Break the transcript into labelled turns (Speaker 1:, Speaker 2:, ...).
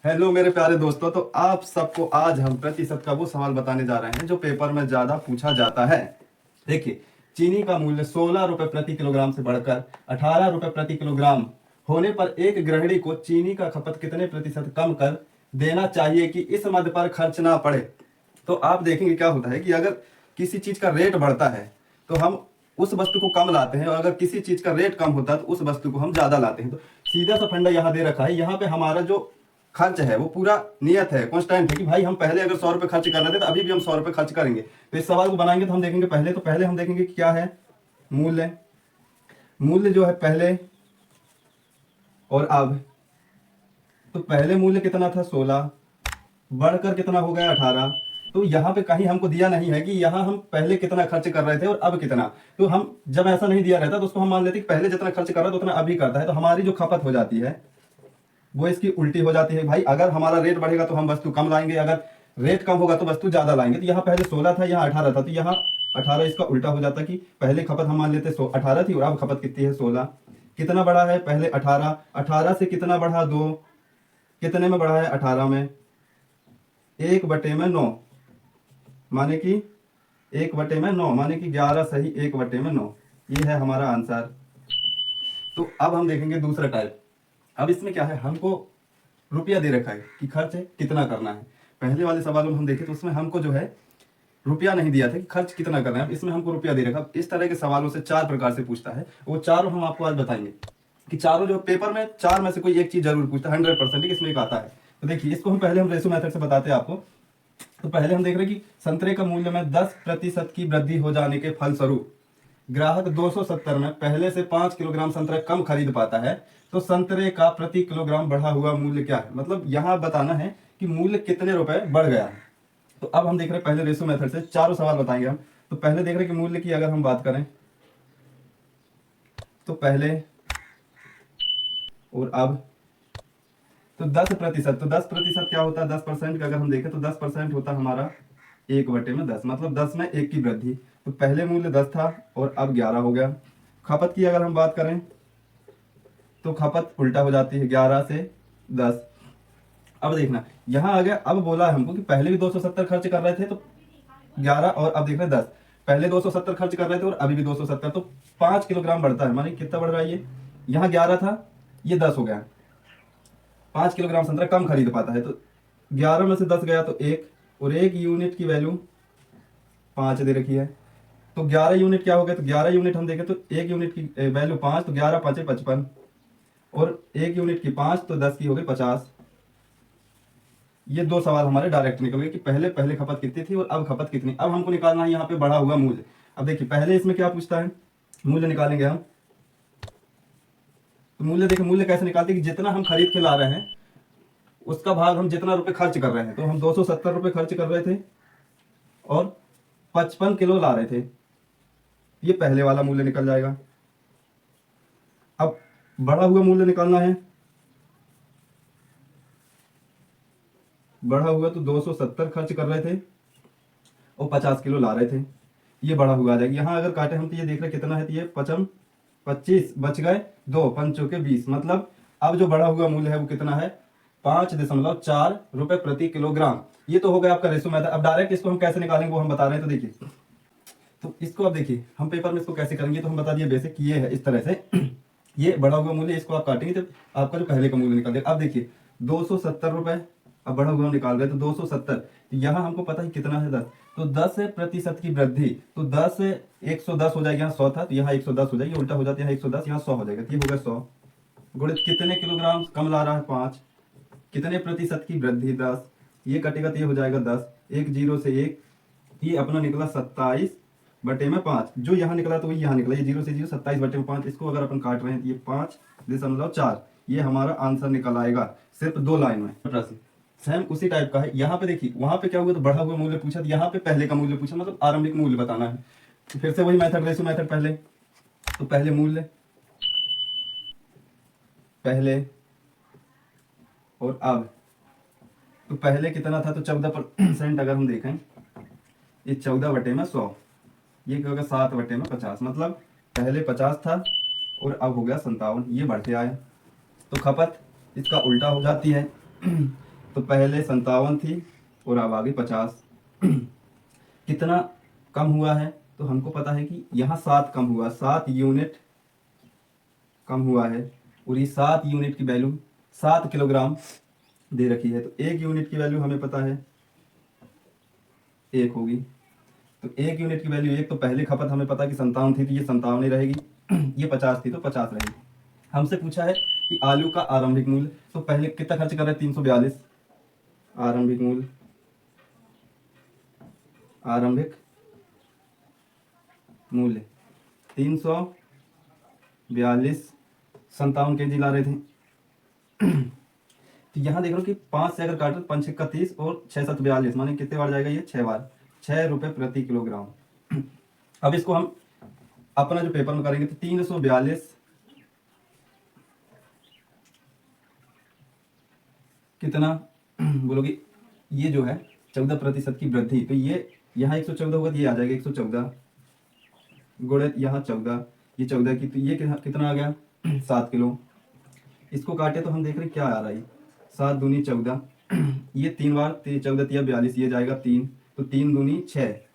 Speaker 1: Hello मेरे प्यारे दोस्तों, तो आप सबको आज हम प्रतिशत का वो सवाल बताने जा रहे हैं जो पेपर में ज्यादा पूछा जाता है। देखिए, चीनी का मूल्य 16 रुपए प्रति किलोग्राम से बढ़कर 18 रुपए प्रति किलोग्राम होने पर एक गृहिणी को चीनी का खपत कितने प्रतिशत कम कर देना चाहिए कि इस मद पर खर्च ना पड़े। तो आप देखेंगे क्या होता है कि अगर किसी चीज का रेट बढ़ता है तो हम उस वस्तु को कम लाते हैं, और अगर किसी चीज का रेट कम होता है तो उस वस्तु को हम ज्यादा लाते हैं। तो सीधा सा फंडा यहाँ दे रखा है, यहाँ पे हमारा जो खर्च है वो पूरा नियत है, कांस्टेंट है कि भाई हम पहले अगर 100 रुपए खर्च कर रहे थे तो अभी भी हम 100 रुपए खर्च करेंगे। तो इस सवाल को बनाएंगे तो हम देखेंगे पहले हम देखेंगे कि क्या है मूल्य। मूल्य जो है पहले और अब, तो पहले मूल्य कितना था 16, बढ़कर कितना हो गया 18। तो यहाँ पे कहीं हमको दिया नहीं है कि यहाँ हम पहले कितना खर्च कर रहे थे और अब कितना। तो हम जब ऐसा नहीं दिया रहता तो उसको हम मान लेते कि पहले जितना खर्च कर रहा था उतना अभी करता है, तो हमारी जो खपत हो जाती है वो इसकी उल्टी हो जाती है। भाई अगर हमारा रेट बढ़ेगा तो हम वस्तु कम लाएंगे, अगर रेट कम होगा तो वस्तु ज्यादा लाएंगे। तो यहाँ पहले 16 था, यहाँ 18 था, तो यहाँ 18 इसका उल्टा हो जाता कि पहले खपत हम मान लेते 18 थी और अब खपत कितनी है 16। कितना बढ़ा है पहले 18, 18 से कितना बढ़ा 2, कितने में बढ़ा है 18 में 1/9, माने कि 1/9 माने कि 11 सही 1/9। ये है हमारा आंसर। तो अब हम देखेंगे दूसरा टाइप। अब इसमें क्या है, हमको रुपया दे रखा है कि खर्च है कितना करना है। पहले वाले सवालों में हम देखें तो उसमें हमको जो है रुपया नहीं दिया था कि खर्च कितना करना है, इसमें हमको रुपया दे रखा। इस तरह के सवालों से 4 प्रकार से पूछता है, वो चारों हम आपको आज बताएंगे कि चारों जो पेपर में 4 में से कोई एक चीज जरूर पूछता है, 100% इसमें एक आता है। तो देखिए, इसको हम पहले हम रेशो मेथड से बताते हैं आपको। तो पहले हम देख रहे हैं कि संतरे का मूल्य में 10% की वृद्धि हो जाने के फलस्वरूप ग्राहक 270 में पहले से 5 किलोग्राम संतरा कम खरीद पाता है, तो संतरे का प्रति किलोग्राम बढ़ा हुआ मूल्य क्या है। मतलब यहाँ बताना है कि मूल्य कितने रुपए बढ़ गया है। तो अब हम देख रहे हैं पहले रेशो मेथड से चारों सवाल बताएंगे हम। तो पहले देख रहे हैं कि मूल्य की अगर हम बात करें तो पहले और अब, तो 10%, तो 10% क्या होता है, 10% का अगर हम देखें तो 10% होता है हमारा 1/10, मतलब 10 में 1 की वृद्धि। तो पहले मूल्य 10 था और अब 11 हो गया। खपत की अगर हम बात करें तो खपत उल्टा हो जाती है 11 से 10। अब देखना यहाँ आ गया, अब बोला है हमको कि पहले भी 270 खर्च कर रहे थे तो 11, और अब देख रहे 10। पहले 270 खर्च कर रहे थे और अभी भी 270, तो 5 किलोग्राम बढ़ता है। मानी कितना बढ़ रहा है, ये यहाँ 11 था, ये 10 हो गया। 5 किलोग्राम संतरा कम खरीद पाता है, तो 11 में से 10 गया तो 1, और 1 यूनिट की वैल्यू 5 दे रखी है। तो 11 यूनिट क्या हो गया, तो 11 यूनिट हम देखें तो 1 यूनिट की वैल्यू 5, तो 11 5 55, और 1 यूनिट की 5, तो 10 की हो गई 50। ये दो सवाल हमारे डायरेक्ट निकल गए कि पहले पहले खपत कितनी थी और अब खपत कितनी। अब हमको निकालना है यहाँ पे बढ़ा हुआ मूल्य। अब देखिए पहले इसमें क्या पूछता है, मूल्य निकालेंगे हम। तो मूल्य देखिए, मूल्य कैसे निकालते हैं कि जितना हम खरीद के ला रहे हैं उसका भाग हम जितना रुपए खर्च कर रहे हैं। तो हम 270 रुपए खर्च कर रहे थे और 55 किलो ला रहे थे, ये पहले वाला मूल्य निकल जाएगा। अब बढ़ा हुआ मूल्य निकालना है, बढ़ा हुआ तो 270 खर्च कर रहे थे और 50 किलो ला रहे थे, ये बढ़ा हुआ आ जाएगा। यहाँ अगर काटे हम तो ये देख रहे कितना है, तो ये 25 बच गए, 2 पंचों के 20, मतलब अब जो बढ़ा हुआ मूल्य है वो कितना है 5.4 रुपए प्रति किलोग्राम। ये तो हो गया आपका रेशो मेथड। अब डायरेक्ट इसको हम कैसे निकालेंगे वो हम बता रहे हैं। तो देखिए, तो इसको अब देखिए हम पेपर में इसको कैसे करेंगे, तो हम बता दिए बेसिक ये है इस तरह से। ये बढ़ा हुआ मूल्य, इसको आप काटेंगे तो आपका जो पहले का मूल्य निकल देगा। अब देखिए 270 रुपए, अब बढ़ा हुआ हम निकाल रहे हैं तो 270, तो यहाँ हमको पता है कितना है 10, तो 10% की वृद्धि, तो 10 110 हो जाएगा, यहाँ 100 था तो यहाँ 110 हो जाएगी, उल्टा हो जाता है, यहाँ 110 यहाँ 100 हो जाएगा, तो ये हो गया 100 गुणित कितने किलोग्राम कम ला रहा है 5, कितने प्रतिशत की वृद्धि 10, ये कटेगा तो ये हो जाएगा 10, 1 0 से 1, ये अपना निकला 27/5, जो यहाँ निकला तो वही यहाँ निकला, ये 0 से 0 27/5। इसको अगर अपन काट रहे हैं तो ये 5.4, ये हमारा आंसर निकल आएगा सिर्फ 2 लाइन में। प्रश्न सेम उसी टाइप का है। यहाँ पे देखिए, वहां पे क्या हुआ, तो बढ़ा हुआ मूल्य पूछा, तो यहाँ पे पहले का मूल्य पूछा, मतलब आरंभिक मूल्य बताना है। तो फिर से वही मेथड, रेशो मेथड। पहले तो पहले मूल्य, पहले और अब। तो पहले कितना था, तो 14% अगर हम देखें, ये 14/100, ये क्या होगा 7/50, मतलब पहले 50 था और अब हो गया 57, ये बढ़ते आए। तो खपत इसका उल्टा हो जाती है। तो पहले 57 थी और अब आ गई 50। कितना कम हुआ है? तो हमको पता है कि यहाँ 7 कम हुआ, 7 यूनिट कम हुआ है, और ये 7 यूनिट की वैल्यू 7 किलोग्राम दे रखी है। तो 1 यूनिट की वैल्यू हमें पता है 1 होगी। तो 1 यूनिट की वैल्यू 1, तो पहली खपत हमें पता है कि 57 थी, तो ये 57 ही रहेगी। ये 50 थी तो 50 रहेगी। हमसे पूछा है कि आलू का आरंभिक मूल्य, तो पहले कितना खर्च कर रहे हैं? 342। आरंभिक मूल्य, आरंभिक मूल्य 342, 57 kg ला रहे थे। तो यहाँ देख रहे हो कि 5 से अगर काटो, 5 6 30 और 6 7 42, माने कितने बार जाएगा ये? 6 बार, 6 रुपये प्रति किलोग्राम। अब इसको हम अपना जो पेपर में करेंगे तो 342 कितना बोलोगे? ये जो है 14% की वृद्धि, तो ये यहाँ 114 होगा तो ये आ जाएगा 114 गुणित यहाँ 14, ये 14 की, तो ये कितना आ गया? 7 किलो। इसको काटे तो हम देख रहे हैं क्या आ रहा है, 7 दूनी 14, ये 3 बार 14 तिया 42, ये जाएगा 3, तो 3 दूनी 6,